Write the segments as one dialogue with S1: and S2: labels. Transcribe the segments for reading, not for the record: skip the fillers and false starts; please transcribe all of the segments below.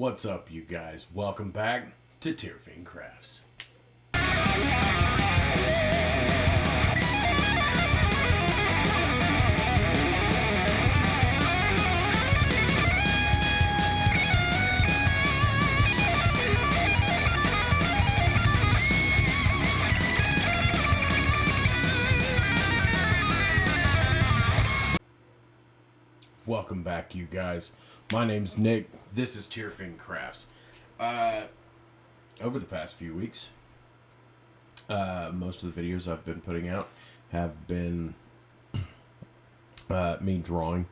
S1: What's up, you guys? Welcome back to Tearfing Crafts. Welcome back, you guys. My name's Nick. This is Tearfing Crafts. Over the past few weeks, most of the videos I've been putting out have been me drawing.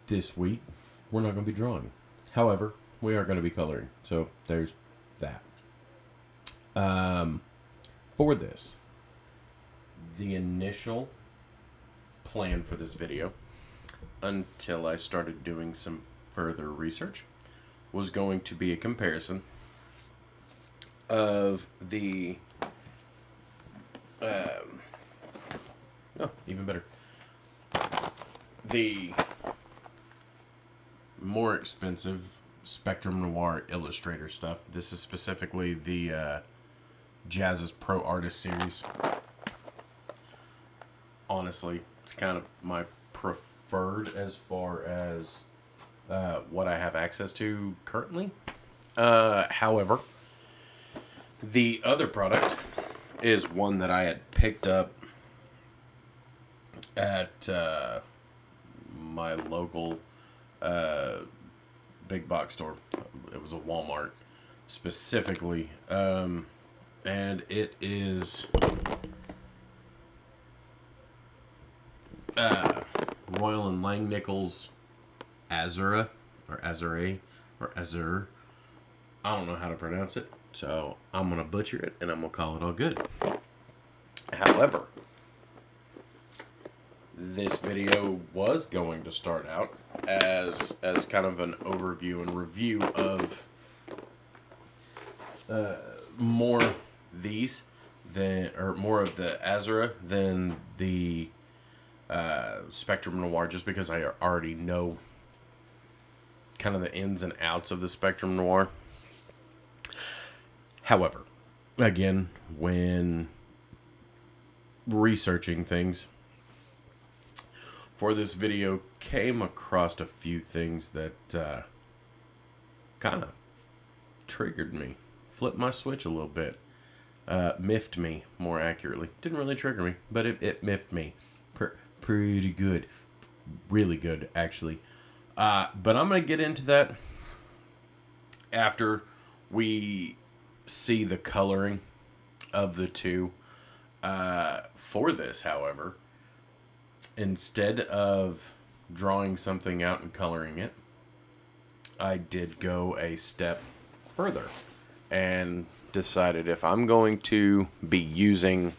S1: This week, we're not going to be drawing. However, we are going to be coloring. So, there's that. For this, the initial plan for this video, until I started doing some further research, was going to be a comparison of the even better, the more expensive Spectrum Noir Illustrator stuff. This is specifically the Jazza's Pro Artist series. Honestly, it's kind of my preferred as far as what I have access to currently. However, the other product is one that I had picked up at my local big box store. It was a Walmart specifically, and it is Royal and Langnickel's Azura, or Azure, or Azure. I don't know how to pronounce it, so I'm going to butcher it, and I'm going to call it all good. However, this video was going to start out as kind of an overview and review of more of these than, or more of the Azura than the Spectrum Noir, just because I already know kind of the ins and outs of the Spectrum Noir. However, again, when researching things for this video, came across a few things that kind of triggered me, flipped my switch a little bit, miffed me more accurately. Didn't really trigger me, but it miffed me. Pretty good. Really good, actually. But I'm going to get into that after we see the coloring of the two. For this, however, instead of drawing something out and coloring it, I did go a step further and decided if I'm going to be using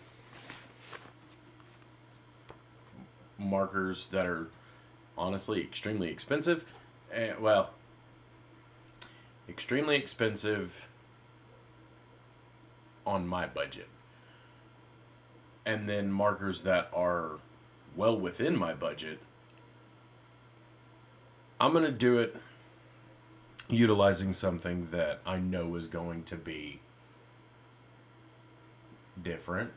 S1: markers that are honestly extremely expensive, extremely expensive on my budget, and then markers that are well within my budget, I'm going to do it utilizing something that I know is going to be different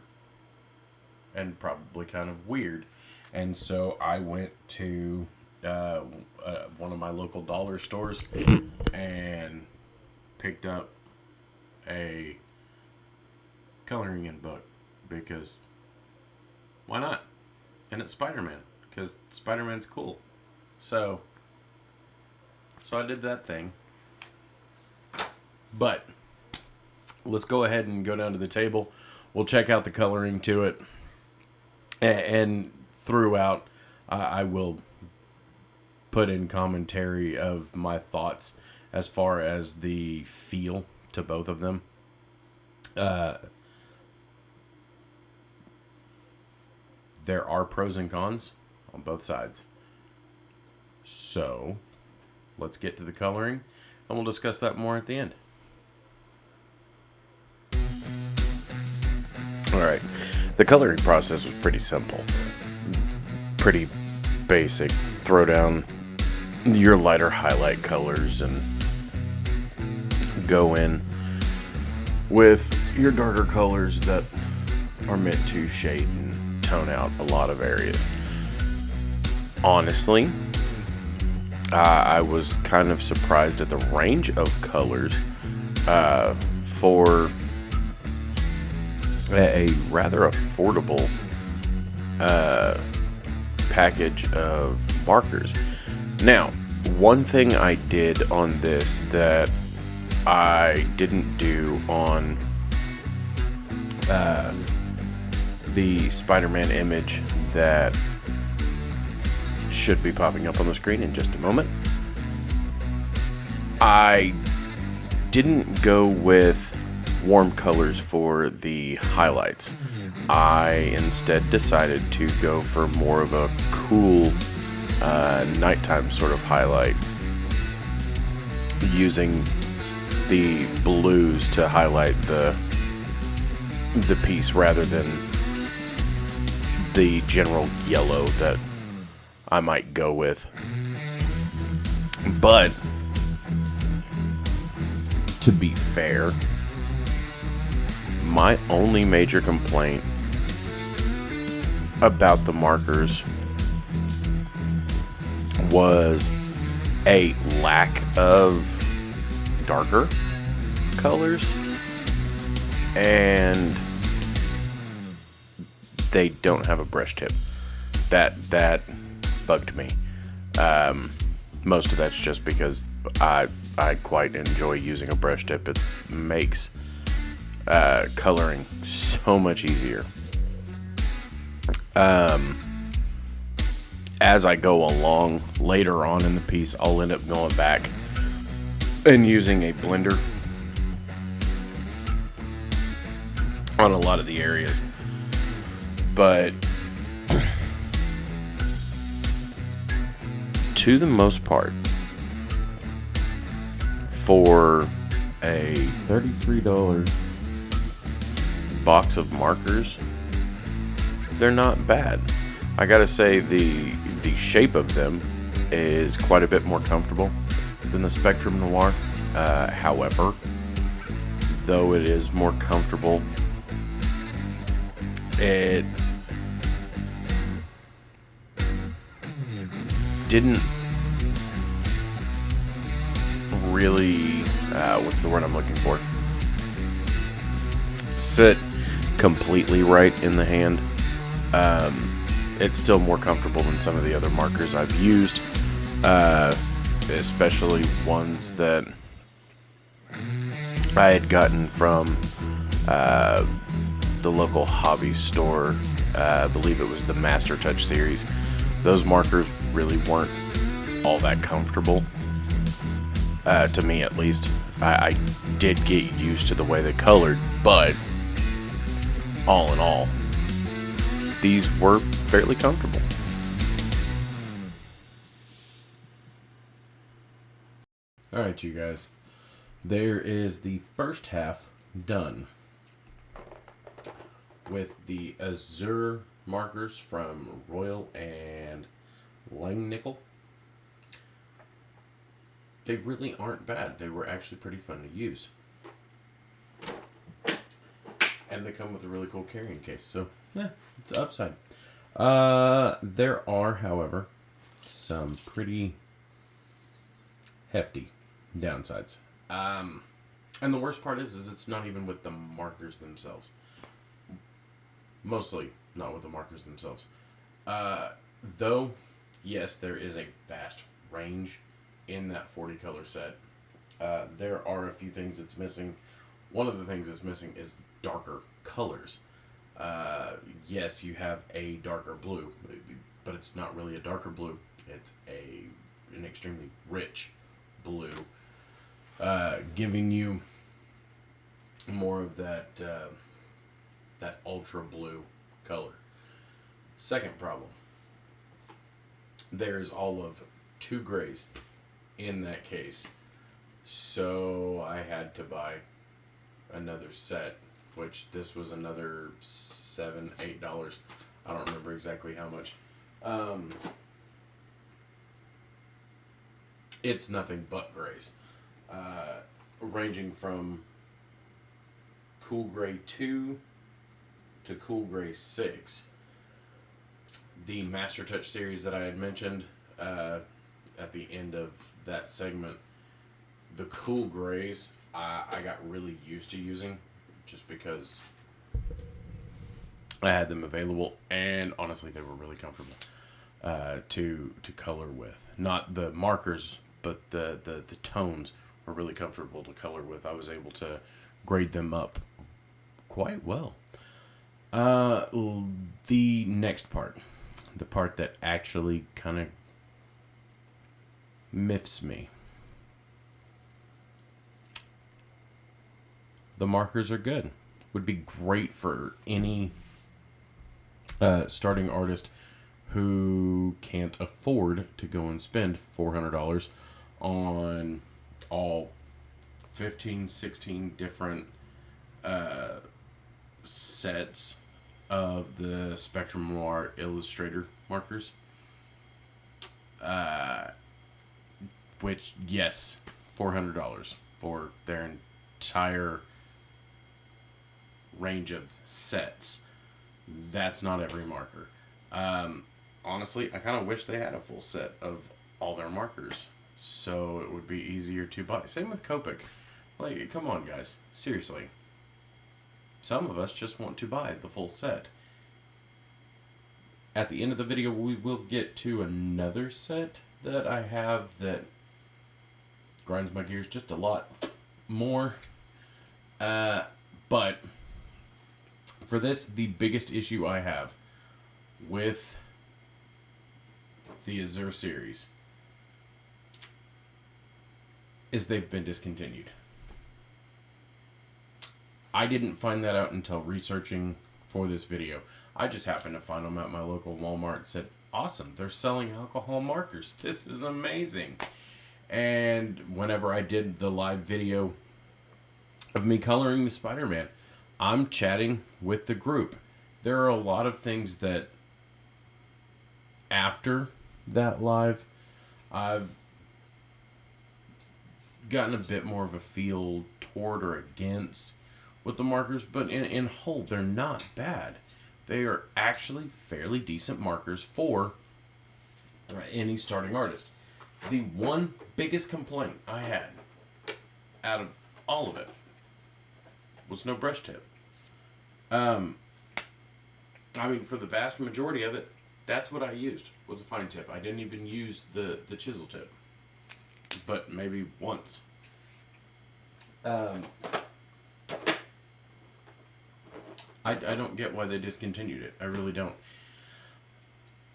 S1: and probably kind of weird. And so I went to one of my local dollar stores and picked up a coloring in book, because why not? And it's Spider-Man, because Spider-Man's cool. So I did that thing. But let's go ahead and go down to the table. We'll check out the coloring to it, and throughout, I will put in commentary of my thoughts as far as the feel to both of them. There are pros and cons on both sides. So, let's get to the coloring, and we'll discuss that more at the end. Alright, the coloring process was pretty simple. Pretty basic. Throw down your lighter highlight colors and go in with your darker colors that are meant to shade and tone out a lot of areas. Honestly, I was kind of surprised at the range of colors for a rather affordable package of markers. Now, one thing I did on this that I didn't do on the Spider-Man image that should be popping up on the screen in just a moment, I didn't go with warm colors for the highlights. I instead decided to go for more of a cool nighttime sort of highlight, using the blues to highlight the piece rather than the general yellow that I might go with. But to be fair, my only major complaint about the markers was a lack of darker colors, and they don't have a brush tip. That bugged me. Most of that's just because I quite enjoy using a brush tip. It makes coloring so much easier. As I go along later on in the piece, I'll end up going back and using a blender on a lot of the areas. But to the most part, for a $33 box of markers, they're not bad. I gotta say, the shape of them is quite a bit more comfortable than the Spectrum Noir. However, though it is more comfortable, it didn't really, what's the word I'm looking for? Sit completely right in the hand. It's still more comfortable than some of the other markers I've used, especially ones that I had gotten from the local hobby store. I believe it was the Master Touch series. Those markers really weren't all that comfortable, to me at least. I did get used to the way they colored, but all in all, these were fairly comfortable. Alright, you guys. There is the first half done with the Azure markers from Royal and Langnickel. They really aren't bad. They were actually pretty fun to use. And they come with a really cool carrying case, so it's an upside. There are, however, some pretty hefty downsides. And the worst part is it's not even with the markers themselves. Mostly not with the markers themselves. Though, yes, there is a vast range in that 40 color set. There are a few things it's missing. One of the things it's missing is darker colors. Yes, you have a darker blue, but it's not really a darker blue. It's an extremely rich blue, giving you more of that ultra blue color. Second problem, there's all of 2 grays in that case, so I had to buy another set, which this was another $7-8. I don't remember exactly how much. it's nothing but grays, ranging from cool gray 2 to cool gray 6. The Master Touch series that I had mentioned at the end of that segment, the cool grays, I got really used to using just because I had them available, and honestly, they were really comfortable to color with. Not the markers, but the tones were really comfortable to color with. I was able to grade them up quite well. The next part, the part that actually kind of miffs me. The markers are good. Would be great for any starting artist who can't afford to go and spend $400 on all 15, 16 different sets of the Spectrum Noir Illustrator markers. Which, yes, $400 for their entire range of sets. That's not every marker. Honestly, I kind of wish they had a full set of all their markers, so it would be easier to buy. Same with Copic. Like, come on, guys. Seriously. Some of us just want to buy the full set. At the end of the video, we will get to another set that I have that grinds my gears just a lot more. But for this, the biggest issue I have with the Azure series is they've been discontinued. I didn't find that out until researching for this video. I just happened to find them at my local Walmart and said, awesome, they're selling alcohol markers. This is amazing. And whenever I did the live video of me coloring the Spider-Man, I'm chatting with the group. There are a lot of things that after that live, I've gotten a bit more of a feel toward or against with the markers, but in whole, they're not bad. They are actually fairly decent markers for any starting artist. The one biggest complaint I had out of all of it was no brush tip. I mean, for the vast majority of it, that's what I used, was a fine tip. I didn't even use the chisel tip, but maybe once. I don't get why they discontinued it. I really don't.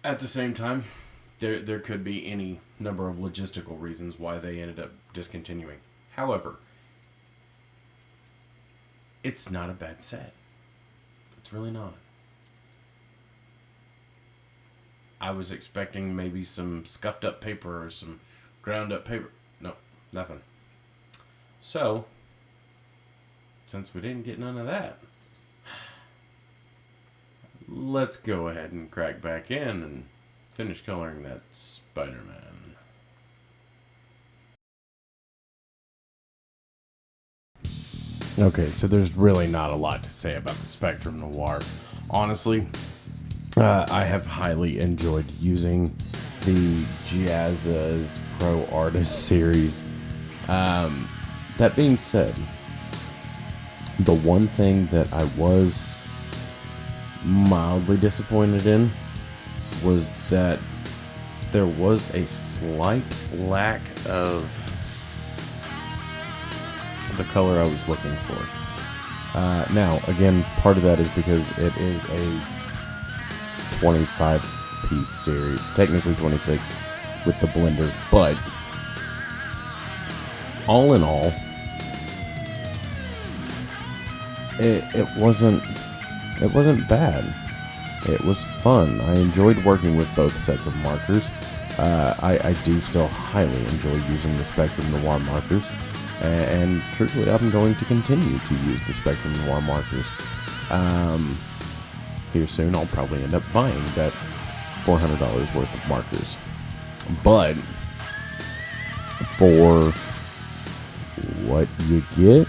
S1: At the same time, there could be any number of logistical reasons why they ended up discontinuing. However, it's not a bad set. It's really not. I was expecting maybe some scuffed up paper or some ground up paper. No, nothing. So, since we didn't get none of that, let's go ahead and crack back in and finish coloring that Spider-Man. Okay, so there's really not a lot to say about the Spectrum Noir. Honestly, I have highly enjoyed using the Jazza's Pro Artist series. That being said, the one thing that I was mildly disappointed in was that there was a slight lack of the color I was looking for. Now, again, part of that is because it is a 25-piece series, technically 26 with the blender, but all in all, it wasn't bad. It was fun. I enjoyed working with both sets of markers. I do still highly enjoy using the Spectrum Noir markers, and truthfully, I'm going to continue to use the Spectrum Noir markers. Here soon, I'll probably end up buying that $400 worth of markers. But for what you get,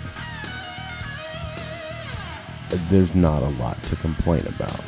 S1: there's not a lot to complain about.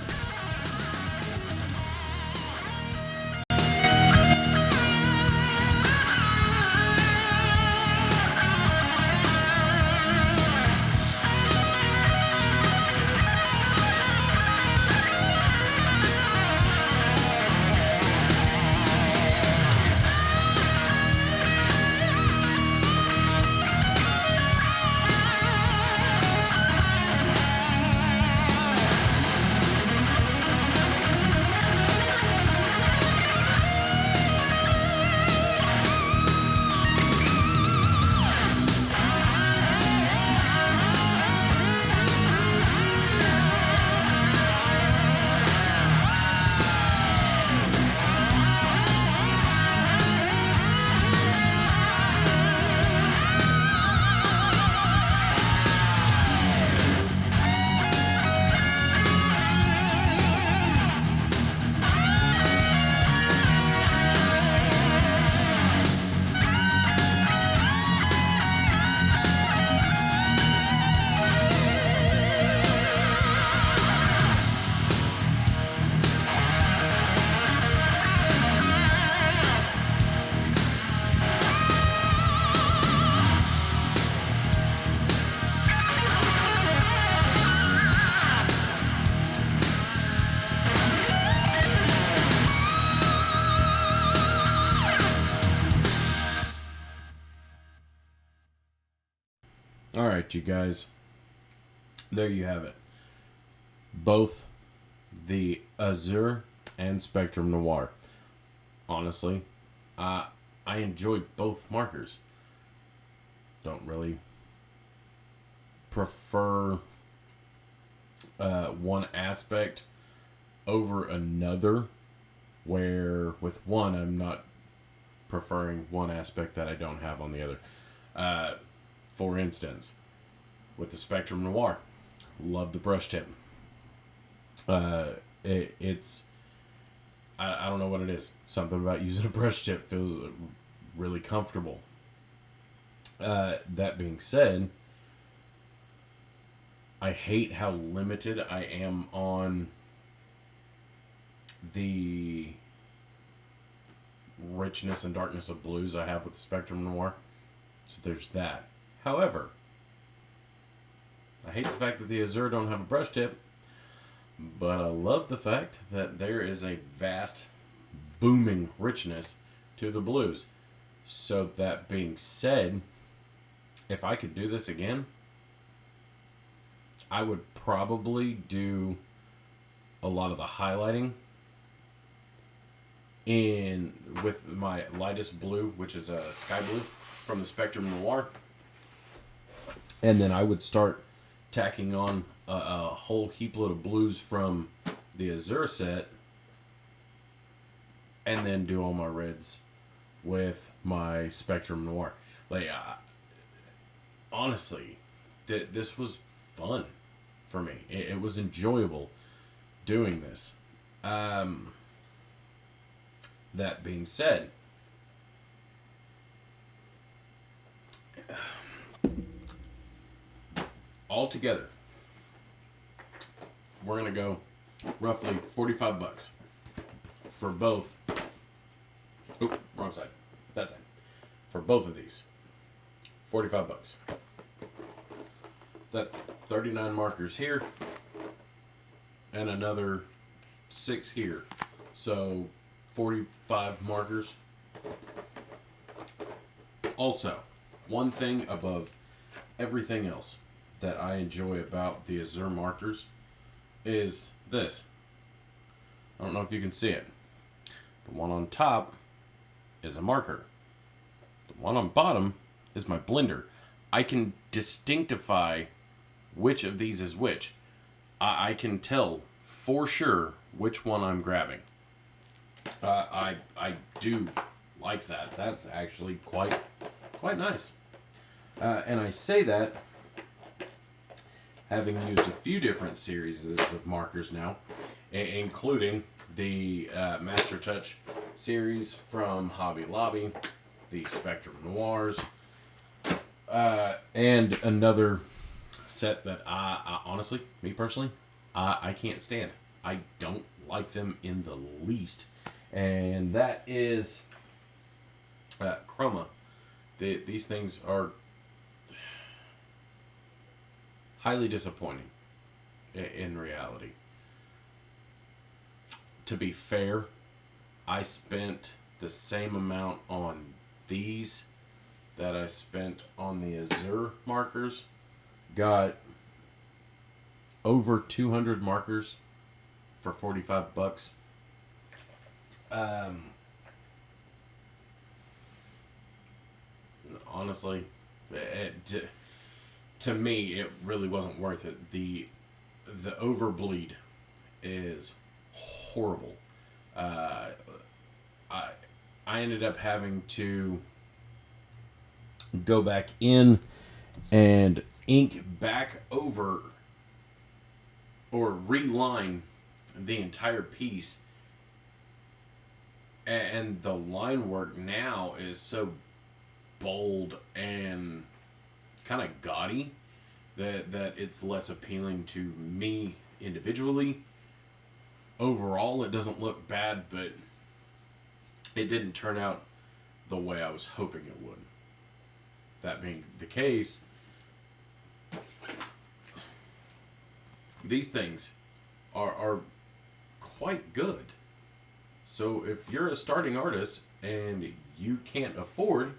S1: All right, you guys. There you have it. Both the Azure and Spectrum Noir. Honestly, I enjoy both markers. Don't really prefer one aspect over another, where with one I'm not preferring one aspect that I don't have on the other. For instance, with the Spectrum Noir, love the brush tip. It's I don't know what it is. Something about using a brush tip feels really comfortable. That being said, I hate how limited I am on the richness and darkness of blues I have with the Spectrum Noir. So there's that. However, I hate the fact that the Azure don't have a brush tip, but I love the fact that there is a vast, booming richness to the blues. So that being said, if I could do this again, I would probably do a lot of the highlighting with my lightest blue, which is a sky blue from the Spectrum Noir. And then I would start tacking on a whole heap load of blues from the Azure set, and then do all my reds with my Spectrum Noir. Like, honestly, this was fun for me. It was enjoyable doing this. That being said, altogether, we're going to go roughly $45 for both. Oop, wrong side. That side. For both of these. $45. That's 39 markers here and another 6 here. So 45 markers. Also, one thing above everything else that I enjoy about the Azure markers is this. I don't know if you can see it. The one on top is a marker. The one on bottom is my blender. I can distinctify which of these is which. I can tell for sure which one I'm grabbing. I do like that. That's actually quite nice. And I say that having used a few different series of markers now, including the Master Touch series from Hobby Lobby, the Spectrum Noirs, and another set that I honestly, me personally, I can't stand. I don't like them in the least. And that is Chroma. These things are highly disappointing in reality. To be fair, I spent the same amount on these that I spent on the Azure markers. Got over 200 markers for $45. Honestly, to me, it really wasn't worth it. The overbleed is horrible. I ended up having to go back in and ink back over or reline the entire piece, and the line work now is so bold and kind of gaudy that it's less appealing to me individually. Overall, it doesn't look bad, but it didn't turn out the way I was hoping it would. That being the case, these things are quite good. So if you're a starting artist and you can't afford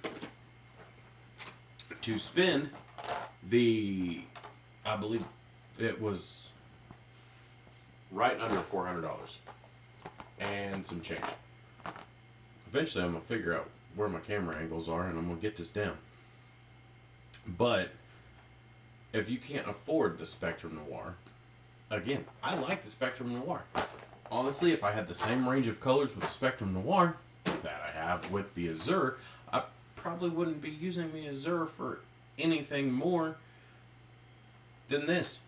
S1: to spend I believe it was right under $400 and some change. Eventually I'm going to figure out where my camera angles are and I'm going to get this down. But if you can't afford the Spectrum Noir, again, I like the Spectrum Noir. Honestly, if I had the same range of colors with the Spectrum Noir that I have with the Azure, I probably wouldn't be using the Azure for anything more than this.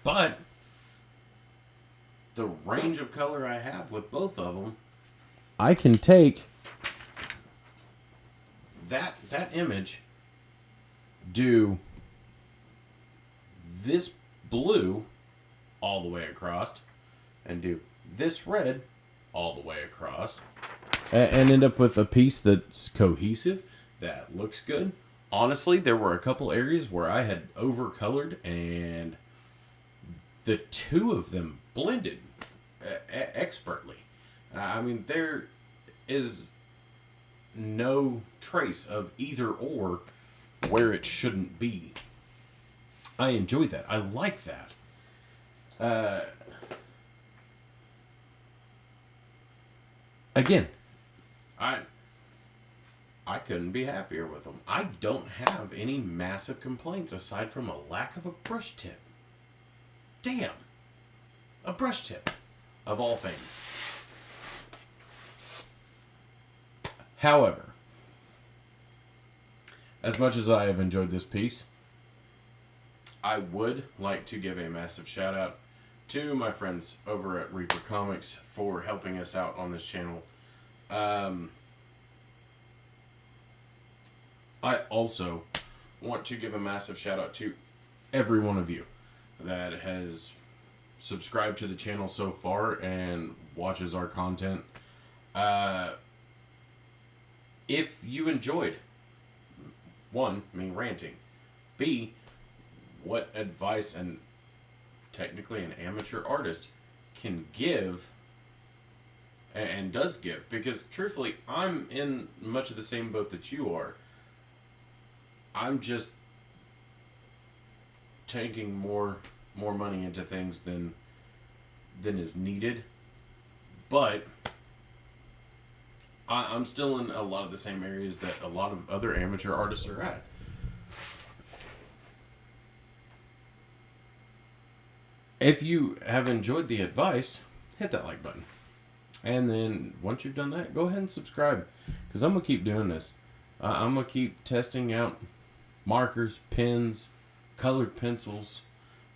S1: But the range of color I have with both of them, I can take that image, do this blue all the way across, and do this red all the way across, and end up with a piece that's cohesive, that looks good. Honestly, there were a couple areas where I had overcolored, and the two of them blended expertly. I mean, there is no trace of either or where it shouldn't be. I enjoy that. I like that. Again, I couldn't be happier with them. I don't have any massive complaints aside from a lack of a brush tip. Damn. A brush tip, of all things. However, as much as I have enjoyed this piece, I would like to give a massive shout out to my friends over at Reaper Comics for helping us out on this channel. I also want to give a massive shout out to every one of you that has subscribed to the channel so far and watches our content. If you enjoyed, one, me ranting, B, what advice and technically an amateur artist can give and does give, because truthfully I'm in much of the same boat that you are. I'm just taking more money into things than is needed, but I'm still in a lot of the same areas that a lot of other amateur artists are at. If you have enjoyed the advice, hit that like button. And then once you've done that, go ahead and subscribe, because I'm going to keep doing this. I'm going to keep testing out markers, pens, colored pencils.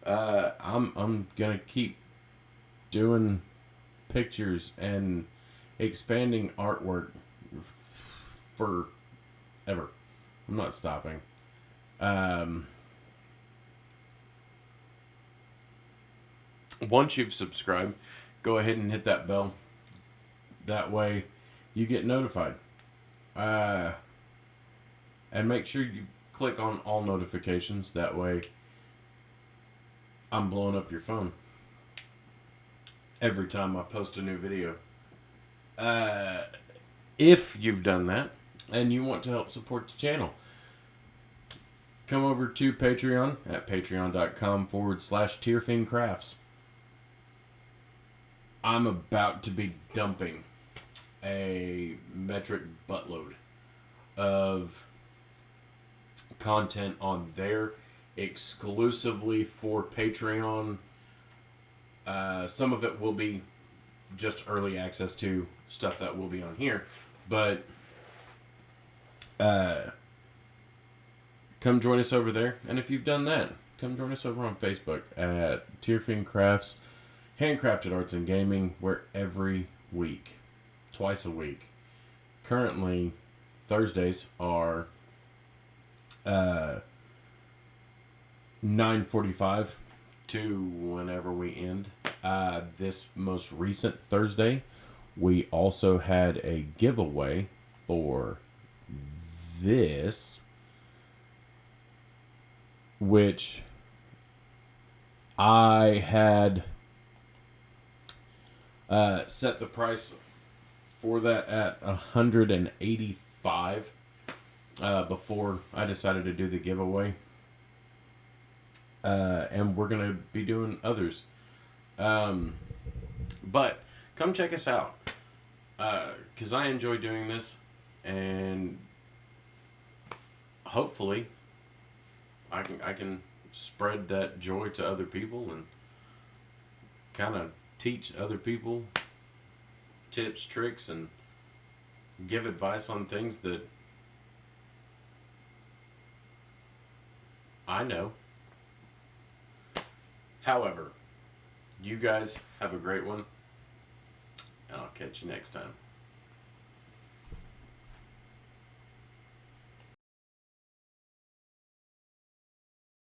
S1: I'm going to keep doing pictures and expanding artwork forever. I'm not stopping. Once you've subscribed, go ahead and hit that bell. That way you get notified. And make sure you click on all notifications. That way I'm blowing up your phone every time I post a new video. If you've done that and you want to help support the channel, come over to Patreon at patreon.com/TearFiendCrafts. I'm about to be dumping a metric buttload of content on there exclusively for Patreon. Some of it will be just early access to stuff that will be on here, but come join us over there. And if you've done that, come join us over on Facebook at Tearfiend Crafts, Handcrafted Arts and Gaming, where every week, twice a week, currently Thursdays are 9:45 to whenever we end. This most recent Thursday, we also had a giveaway for this, which I had set the price for that at $185 before I decided to do the giveaway. And we're going to be doing others. But come check us out. Because I enjoy doing this. And hopefully I can spread that joy to other people and kind of teach other people tips, tricks, and give advice on things that I know. However, you guys have a great one, and I'll catch you next time.